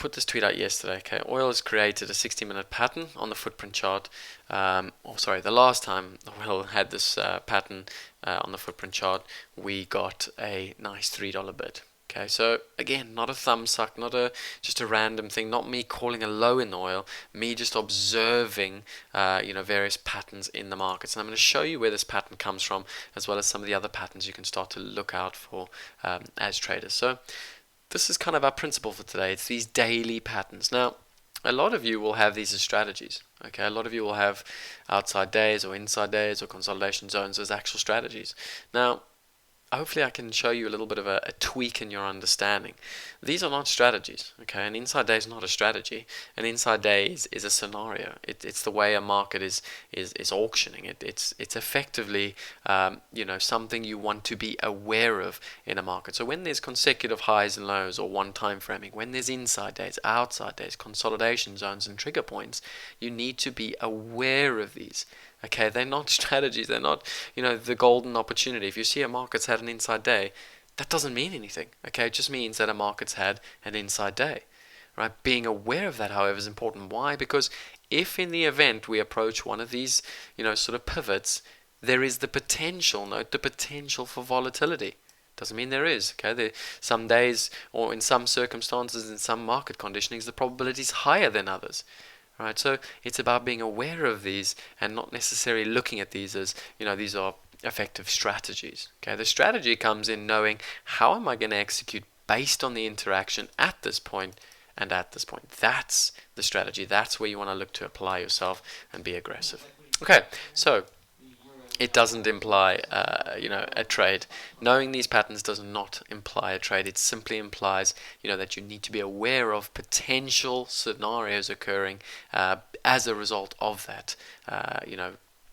put this tweet out yesterday. Okay, oil has created a 60-minute pattern on the footprint chart. The last time oil had this pattern on the footprint chart, we got a nice $3 bid. Okay, so again, not a thumb suck, not just a random thing, not me calling a low in oil, me just observing, various patterns in the markets. And I'm going to show you where this pattern comes from, as well as some of the other patterns you can start to look out for as traders. So this is kind of our principle for today. It's these daily patterns. Now, a lot of you will have these as strategies. Okay, a lot of you will have outside days or inside days or consolidation zones as actual strategies. Now, hopefully I can show you a little bit of a tweak in your understanding. These are not strategies, okay? An inside day is not a strategy. An inside day is a scenario. It's the way a market is auctioning. It's effectively something you want to be aware of in a market. So when there's consecutive highs and lows or one time framing, when there's inside days, outside days, consolidation zones and trigger points, you need to be aware of these. Okay, they're not strategies. They're not, the golden opportunity. If you see a market's had an inside day, that doesn't mean anything. Okay, it just means that a market's had an inside day. Right? Being aware of that, however, is important. Why? Because if in the event we approach one of these, sort of pivots, there is the potential. Note the potential for volatility. Doesn't mean there is. Okay, some days or in some circumstances, in some market conditionings, the probability is higher than others. Right, so it's about being aware of these and not necessarily looking at these as, these are effective strategies. Okay, the strategy comes in knowing how am I going to execute based on the interaction at this point and at this point. That's the strategy. That's where you want to look to apply yourself and be aggressive. Okay, so it doesn't imply, a trade. Knowing these patterns does not imply a trade. It simply implies, that you need to be aware of potential scenarios occurring as a result of that,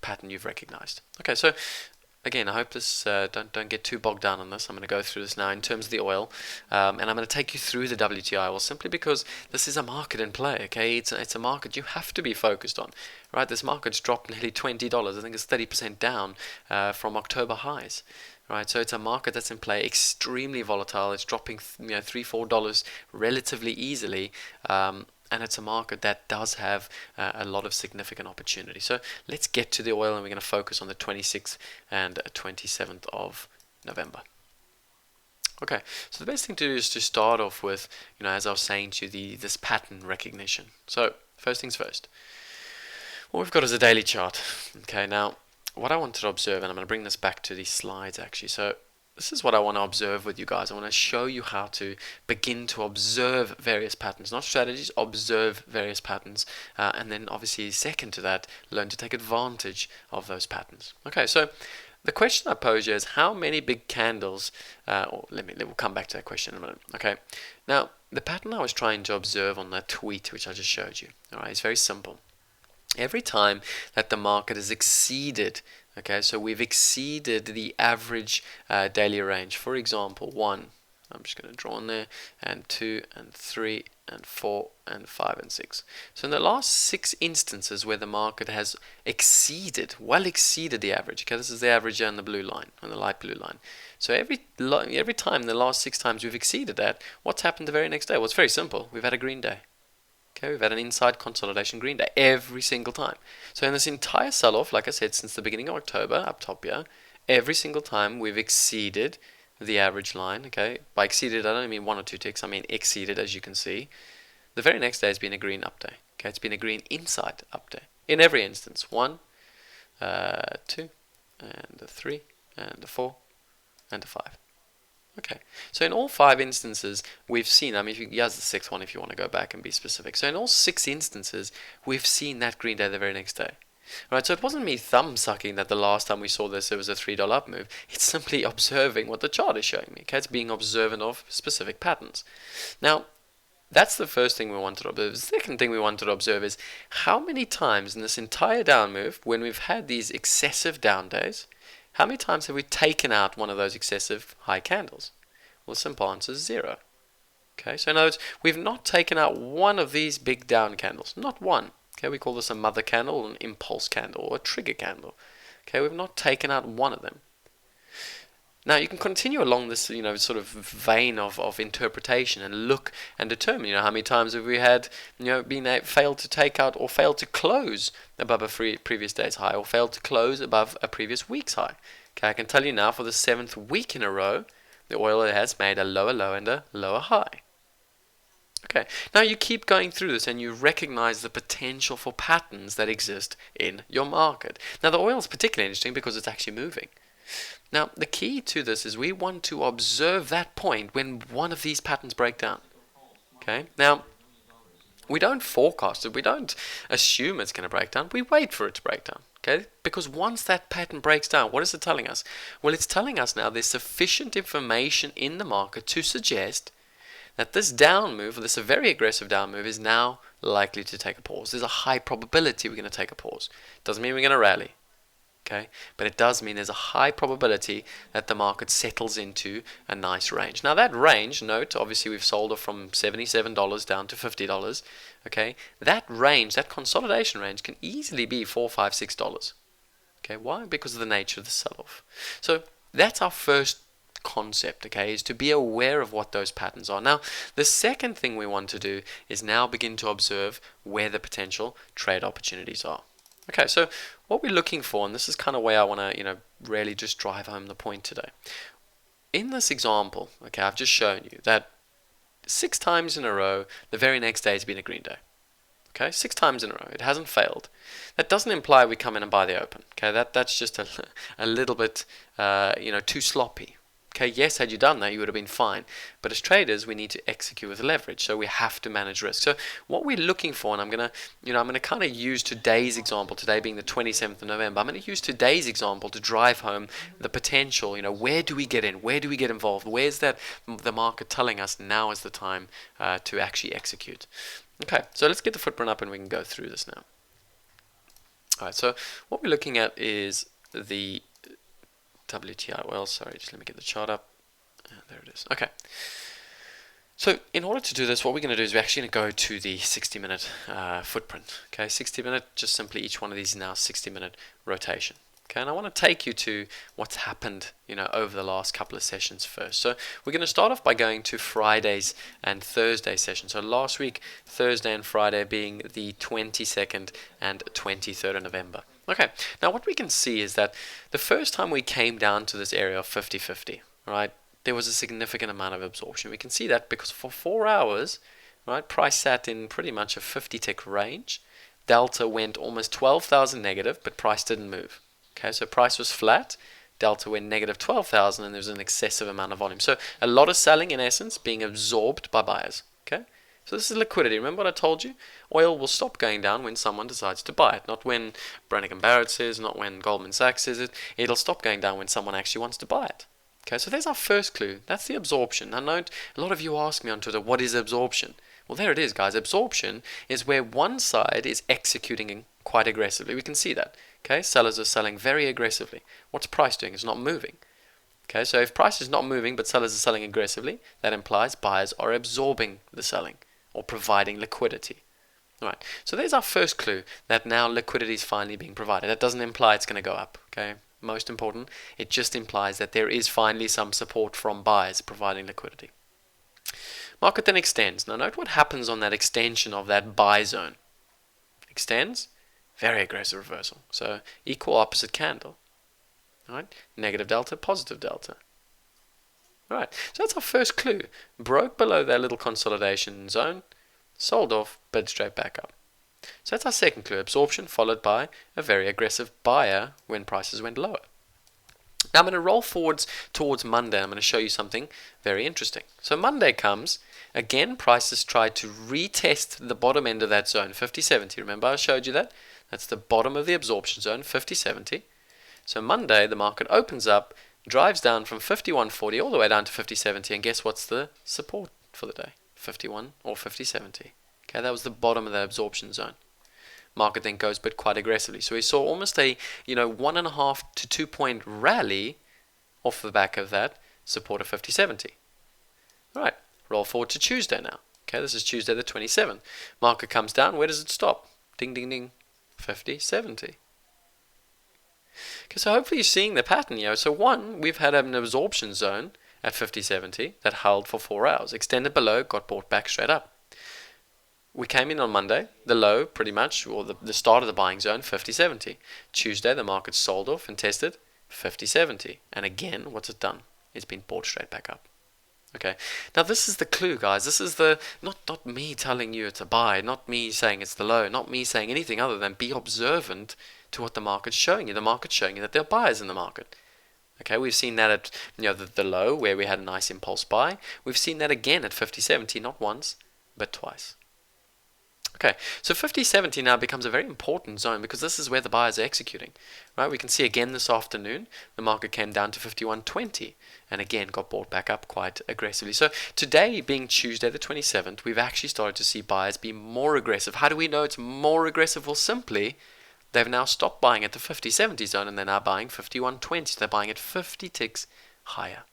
pattern you've recognized. Okay, so again, I hope this don't get too bogged down on this. I'm going to go through this now in terms of the oil, and I'm going to take you through the WTI oil simply because this is a market in play. Okay, it's a market you have to be focused on. Right, this market's dropped nearly $20. I think it's 30% down from October highs. Right, so it's a market that's in play, extremely volatile. It's dropping, $3-4 relatively easily. And it's a market that does have a lot of significant opportunity. So let's get to the oil, and we're going to focus on the 26th and 27th of November. Okay, so the best thing to do is to start off with, as I was saying to you, this pattern recognition. So first things first. What we've got is a daily chart. Okay, now what I wanted to observe, and I'm going to bring this back to these slides actually. So this is what I want to observe with you guys. I want to show you how to begin to observe various patterns, not strategies, observe various patterns, and then obviously second to that, learn to take advantage of those patterns. Okay, so the question I pose here is how many big candles, we'll come back to that question in a minute. Okay, now the pattern I was trying to observe on that tweet which I just showed you, all right, it's very simple. Every time that the market has exceeded, okay, so we've exceeded the average daily range. For example, 1, I'm just going to draw on there, and 2, and 3, and 4, and 5, and 6. So in the last 6 instances where the market has well exceeded the average, okay, this is the average on the blue line, on the light blue line. So every time, the last 6 times we've exceeded that, what's happened the very next day? Well, it's very simple. We've had a green day. Okay, we've had an inside consolidation green day every single time. So in this entire sell-off, like I said, since the beginning of October, up top here, every single time we've exceeded the average line. Okay, by exceeded, I don't mean 1 or 2 ticks, I mean exceeded, as you can see. The very next day has been a green up day. Okay, it's been a green inside up day. In every instance, 1, 2, and a 3, and a 4, and a 5. Okay, so in all 5 instances, we've seen, here's the 6th one if you want to go back and be specific. So in all 6 instances, we've seen that green day the very next day. Right, so it wasn't me thumb-sucking that the last time we saw this, it was a $3 up move. It's simply observing what the chart is showing me. Okay, it's being observant of specific patterns. Now, that's the first thing we want to observe. The second thing we want to observe is how many times in this entire down move, when we've had these excessive down days, how many times have we taken out one of those excessive high candles? Well, the simple answer is 0. Okay, so in other words, we've not taken out one of these big down candles. Not one. Okay, we call this a mother candle, an impulse candle, or a trigger candle. Okay, we've not taken out one of them. Now you can continue along this, sort of vein of interpretation and look and determine, how many times have we had, failed to take out or failed to close above a previous day's high or failed to close above a previous week's high. Okay, I can tell you now for the 7th week in a row, the oil has made a lower low and a lower high. Okay, now you keep going through this and you recognize the potential for patterns that exist in your market. Now the oil is particularly interesting because it's actually moving. Now, the key to this is we want to observe that point when one of these patterns break down. Okay? Now, we don't forecast it. We don't assume it's going to break down. We wait for it to break down. Okay? Because once that pattern breaks down, what is it telling us? Well, it's telling us now there's sufficient information in the market to suggest that this down move, or this very aggressive down move, is now likely to take a pause. There's a high probability we're going to take a pause. Doesn't mean we're going to rally. Okay, but it does mean there's a high probability that the market settles into a nice range. Now that range, note, obviously we've sold it from $77 down to $50. Okay, that range, that consolidation range, can easily be $4, $5, $6. Okay, why? Because of the nature of the sell-off. So that's our first concept, okay, is to be aware of what those patterns are. Now, the second thing we want to do is now begin to observe where the potential trade opportunities are. Okay, so what we're looking for, and this is kind of where I want to, really just drive home the point today. In this example, okay, I've just shown you that 6 times in a row, the very next day has been a green day. Okay, 6 times in a row, it hasn't failed. That doesn't imply we come in and buy the open. Okay, that's just a little bit, too sloppy. Okay, yes, had you done that, you would have been fine. But as traders, we need to execute with leverage, so we have to manage risk. So what we're looking for, and I'm gonna kind of use today's example, today being the 27th of November. I'm going to use today's example to drive home the potential. Where do we get in? Where do we get involved? Where's that the market telling us now is the time to actually execute? Okay, so let's get the footprint up and we can go through this now. All right, so what we're looking at is the WTI Oil, sorry, just let me get the chart up. There it is. Okay. So in order to do this, what we're going to do is we're actually going to go to the 60-minute footprint. Okay, 60-minute, just simply each one of these is now 60-minute rotation. Okay, and I want to take you to what's happened, over the last couple of sessions first. So we're going to start off by going to Friday's and Thursday sessions. So last week, Thursday and Friday being the 22nd and 23rd of November. Okay, now what we can see is that the first time we came down to this area of 50-50, right, there was a significant amount of absorption. We can see that because for 4 hours, right, price sat in pretty much a 50-tick range. Delta went almost 12,000 negative, but price didn't move. Okay, so price was flat. Delta went negative 12,000, and there was an excessive amount of volume. So a lot of selling, in essence, being absorbed by buyers. Okay, so this is liquidity. Remember what I told you? Oil will stop going down when someone decides to buy it. Not when Brannigan says, not when Goldman Sachs says it. It'll stop going down when someone actually wants to buy it. Okay, so there's our first clue. That's the absorption. Now note, a lot of you ask me on Twitter, what is absorption? Well, there it is, guys. Absorption is where one side is executing quite aggressively. We can see that. Okay, sellers are selling very aggressively. What's price doing? It's not moving. Okay, so if price is not moving but sellers are selling aggressively, that implies buyers are absorbing the selling or providing liquidity. All right, so there's our first clue that now liquidity is finally being provided. That doesn't imply it's going to go up. Okay, most important, it just implies that there is finally some support from buyers providing liquidity. Market then extends. Now note what happens on that extension of that buy zone. Extends. Very aggressive reversal. So equal opposite candle. Right? Negative delta, positive delta. Right. So that's our first clue. Broke below that little consolidation zone, sold off, bid straight back up. So that's our second clue. Absorption followed by a very aggressive buyer when prices went lower. Now I'm going to roll forwards towards Monday. I'm going to show you something very interesting. So Monday comes. Again, prices tried to retest the bottom end of that zone, 50-70. Remember I showed you that? That's the bottom of the absorption zone, 50-70. So Monday, the market opens up, drives down from 51.40 all the way down to 50.70, and guess what's the support for the day? 51 or 50.70. Okay, that was the bottom of the absorption zone. Market then goes but quite aggressively. So we saw almost a 1.5 to 2 point rally off the back of that support of 50.70. All right, roll forward to Tuesday now. Okay, this is Tuesday the 27th. Market comes down. Where does it stop? Ding, ding, ding. 50.70. Okay, so hopefully you're seeing the pattern here. So one, we've had an absorption zone at 50.70 that held for 4 hours. Extended below, got bought back straight up. We came in on Monday, the low pretty much, or the start of the buying zone, 50.70. Tuesday, the market sold off and tested 50.70. And again, what's it done? It's been bought straight back up. Okay, now this is the clue, guys. This is the not me telling you it's a buy, not me saying it's the low, not me saying anything other than be observant to what the market's showing you. The market's showing you that there are buyers in the market. Okay, we've seen that at the low where we had a nice impulse buy. We've seen that again at 50.70, not once but twice. Okay, so 50.70 now becomes a very important zone because this is where the buyers are executing. Right? We can see again this afternoon the market came down to 51.20 and again got bought back up quite aggressively. So today being Tuesday the 27th, we've actually started to see buyers be more aggressive. How do we know it's more aggressive? Well, simply they've now stopped buying at the 50.70 zone and they're now buying 51.20. So they're buying at 50 ticks higher.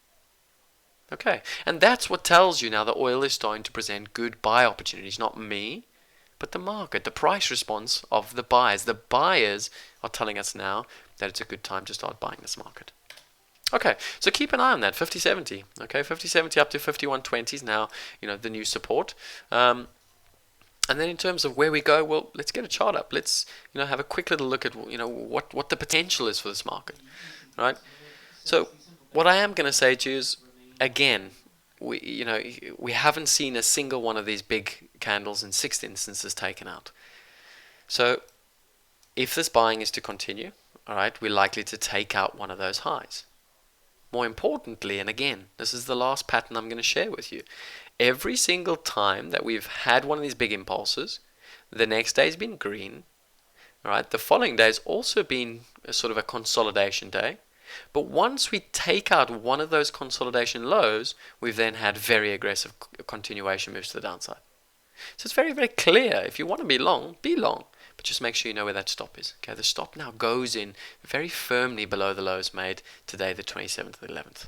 Okay, and that's what tells you now that oil is starting to present good buy opportunities, not me, but the market, the price response of the buyers. The buyers are telling us now that it's a good time to start buying this market. Okay, so keep an eye on that, 50.70. Okay, 50.70 up to 51.20 is now, the new support. And then in terms of where we go, well, let's get a chart up. Let's, have a quick little look at, what the potential is for this market, right? So what I am going to say to you is, again, we haven't seen a single one of these big candles in 6 instances taken out. So if this buying is to continue, all right, we're likely to take out one of those highs. More importantly, and again, this is the last pattern I'm going to share with you. Every single time that we've had one of these big impulses, the next day has been green. All right, the following day has also been a sort of a consolidation day. But once we take out one of those consolidation lows, we've then had very aggressive continuation moves to the downside. So it's very, very clear. If you want to be long, but just make sure you know where that stop is. Okay, the stop now goes in very firmly below the lows made today, the 27th of the 11th.